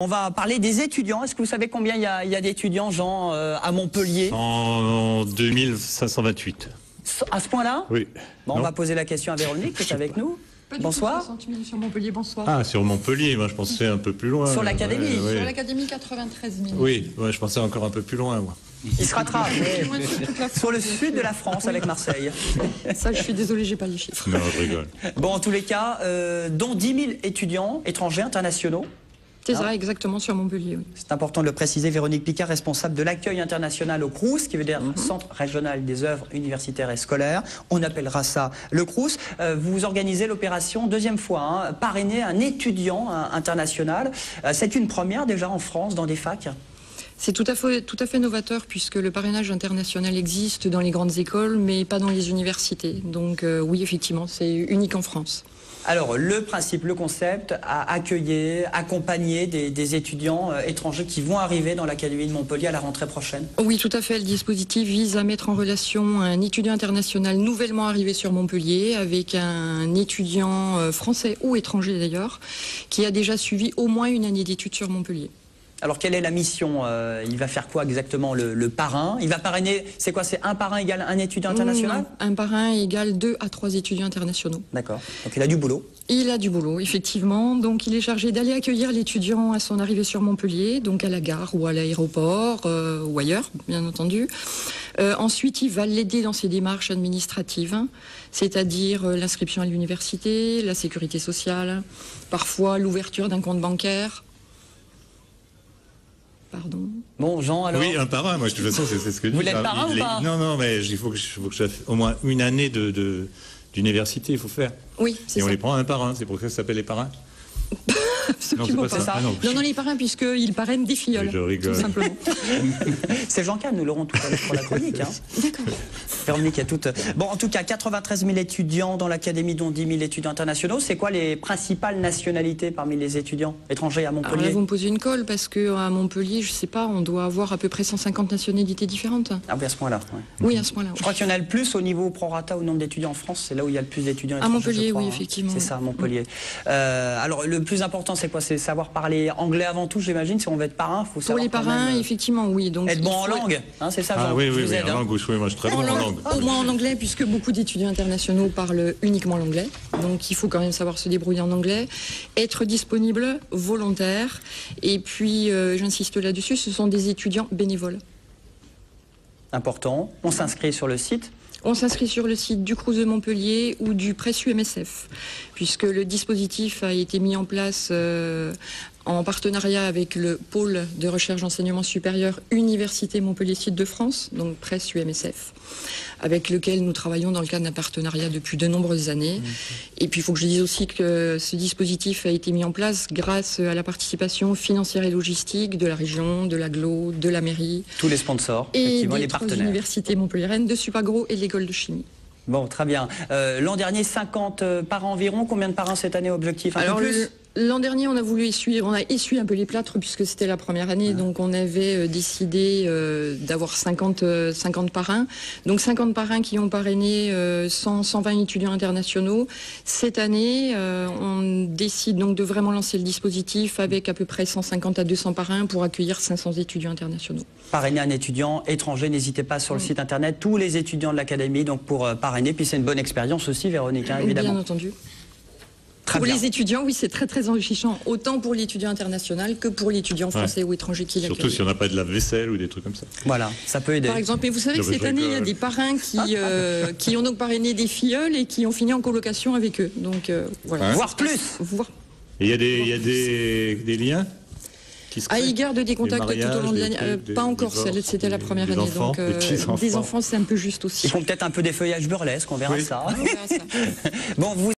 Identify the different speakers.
Speaker 1: On va parler des étudiants. Est-ce que vous savez combien il y a d'étudiants, Jean, à Montpellier?
Speaker 2: En 2528.
Speaker 1: À ce point-là?
Speaker 2: Oui.
Speaker 1: Bon, on va poser la question à Véronique, qui est avec nous. Bonsoir.
Speaker 3: 60 000 sur Montpellier, bonsoir.
Speaker 2: Ah, sur Montpellier, moi je pensais un peu plus loin.
Speaker 1: Sur l'académie.
Speaker 2: Ouais.
Speaker 3: Sur l'académie, 93 000.
Speaker 2: Oui, ouais, je pensais encore un peu plus loin, moi.
Speaker 1: Il se rattrape. Sur le sud de la France, avec Marseille.
Speaker 3: Ça, je suis désolée, j'ai pas les chiffres.
Speaker 2: Non, je rigole.
Speaker 1: Bon, en tous les cas, dont 10 000 étudiants étrangers internationaux.
Speaker 3: C'est ça, exactement, sur Montpellier. Oui.
Speaker 1: C'est important de le préciser. Véronique Picard, responsable de l'accueil international au Crous, qui veut dire Centre régional des œuvres universitaires et scolaires. On appellera ça le Crous. Vous organisez l'opération, deuxième fois, parrainer un étudiant international. C'est une première déjà en France dans des facs?
Speaker 3: C'est tout à fait novateur, puisque le parrainage international existe dans les grandes écoles, mais pas dans les universités. Donc oui, effectivement, c'est unique en France.
Speaker 1: Alors, le principe, le concept, accueillir, accompagner des étudiants étrangers qui vont arriver dans l'Académie de Montpellier à la rentrée prochaine.
Speaker 3: Oui, tout à fait. Le dispositif vise à mettre en relation un étudiant international nouvellement arrivé sur Montpellier avec un étudiant français ou étranger d'ailleurs, qui a déjà suivi au moins une année d'études sur Montpellier.
Speaker 1: Alors, quelle est la mission? Il va faire quoi exactement, le parrain? Il va parrainer, c'est quoi? C'est un parrain égale un étudiant international?
Speaker 3: Non, un parrain égale 2 à 3 étudiants internationaux.
Speaker 1: D'accord. Donc, il a du boulot.
Speaker 3: Il a du boulot, effectivement. Donc, il est chargé d'aller accueillir l'étudiant à son arrivée sur Montpellier, donc à la gare ou à l'aéroport ou ailleurs, bien entendu. Ensuite, il va l'aider dans ses démarches administratives, c'est-à-dire l'inscription à l'université, la sécurité sociale, parfois l'ouverture d'un compte bancaire. Pardon.
Speaker 1: Bon, Jean, alors.
Speaker 2: Oui, un parrain, moi, de toute façon, c'est ce que je dis.
Speaker 1: Vous l'êtes parrain ou pas?
Speaker 2: Non, mais il faut que je fasse au moins une année d'université, il faut faire.
Speaker 3: Oui, c'est ça.
Speaker 2: Et on les prend un par un, c'est pour ça que ça s'appelle les parrains?
Speaker 3: Absolument pas.
Speaker 1: Ça.
Speaker 2: Ah, non,
Speaker 3: les parrains, puisqu'ils parrainent des filleuls.
Speaker 2: Je rigole.
Speaker 3: Tout simplement.
Speaker 1: C'est Jean Kahn, nous l'aurons tout à l'heure pour la chronique.
Speaker 3: D'accord.
Speaker 1: Véronique a toute. Bon, en tout cas, 93 000 étudiants dans l'académie, dont 10 000 étudiants internationaux. C'est quoi les principales nationalités parmi les étudiants étrangers à Montpellier?
Speaker 3: Alors là, vous me posez une colle, parce qu'à Montpellier, je sais pas, on doit avoir à peu près 150 nationalités différentes.
Speaker 1: Ah oui, à ce point-là. Ouais.
Speaker 3: Oui, à ce point-là.
Speaker 1: Je crois qu'il y en a le plus au niveau prorata au nombre d'étudiants en France. C'est là où il y a le plus d'étudiants étrangers.
Speaker 3: À Montpellier,
Speaker 1: je crois,
Speaker 3: oui, effectivement.
Speaker 1: C'est ça, à Montpellier. Alors, le plus important, c'est quoi? C'est savoir parler anglais avant tout, j'imagine. Si on veut être parrain, il faut savoir.
Speaker 3: Pour les parrains, effectivement, oui. Donc,
Speaker 1: être bon en langue, c'est ça, Jean?
Speaker 2: Ah oui,
Speaker 1: je vous aide,
Speaker 2: en langue, oui, moi je suis très bon en langue.
Speaker 3: Au moins en anglais, puisque beaucoup d'étudiants internationaux parlent uniquement l'anglais. Donc il faut quand même savoir se débrouiller en anglais. Être disponible, volontaire. Et puis, j'insiste là-dessus, ce sont des étudiants bénévoles.
Speaker 1: Important. On s'inscrit sur le site.
Speaker 3: On s'inscrit sur le site du Crous de Montpellier ou du Pressu MSF, puisque le dispositif a été mis en place en partenariat avec le pôle de recherche d'enseignement supérieur Université Montpellier Site de France, donc Pressu MSF, avec lequel nous travaillons dans le cadre d'un partenariat depuis de nombreuses années. Et puis il faut que je dise aussi que ce dispositif a été mis en place grâce à la participation financière et logistique de la région, de l'agglo, de la mairie.
Speaker 1: Tous les sponsors,
Speaker 3: et
Speaker 1: les
Speaker 3: des
Speaker 1: partenaires.
Speaker 3: universités montpelliéraines, de Supagro et de l'école de chimie.
Speaker 1: Bon, très bien. L'an dernier, 50 parrains environ. Combien de parrains cette année, objectif?
Speaker 3: Alors, l'an dernier, on a voulu essuyé un peu les plâtres puisque c'était la première année. Donc, on avait décidé d'avoir 50 parrains. Donc, 50 parrains qui ont parrainé 120 étudiants internationaux. Cette année, on décide donc de vraiment lancer le dispositif avec à peu près 150 à 200 parrains pour accueillir 500 étudiants internationaux.
Speaker 1: Parrainer un étudiant étranger, n'hésitez pas sur le site internet. Tous les étudiants de l'académie, donc pour parrainer. Puis c'est une bonne expérience aussi, Véronique, évidemment.
Speaker 3: Bien entendu.
Speaker 1: Très
Speaker 3: pour
Speaker 1: bien.
Speaker 3: Les étudiants, oui, c'est très enrichissant, autant pour l'étudiant international que pour l'étudiant français ou étranger qui l'accueille.
Speaker 2: Surtout si on n'a pas de lave-vaisselle ou des trucs comme ça.
Speaker 1: Voilà, ça peut aider.
Speaker 3: Par exemple, et vous savez que cette année, il y a des parrains qui ont donc parrainé des filleuls et qui ont fini en colocation avec eux. Donc voilà.
Speaker 1: Voire plus.
Speaker 2: Et il y a des liens
Speaker 3: ils gardent des contacts tout au long de l'année. Pas encore, c'était la première année.
Speaker 2: Enfants,
Speaker 3: donc des enfants, c'est un peu juste aussi.
Speaker 1: Ils font peut-être un peu des feuillages burlesques, on verra ça.
Speaker 3: On verra ça.
Speaker 1: Bon, vous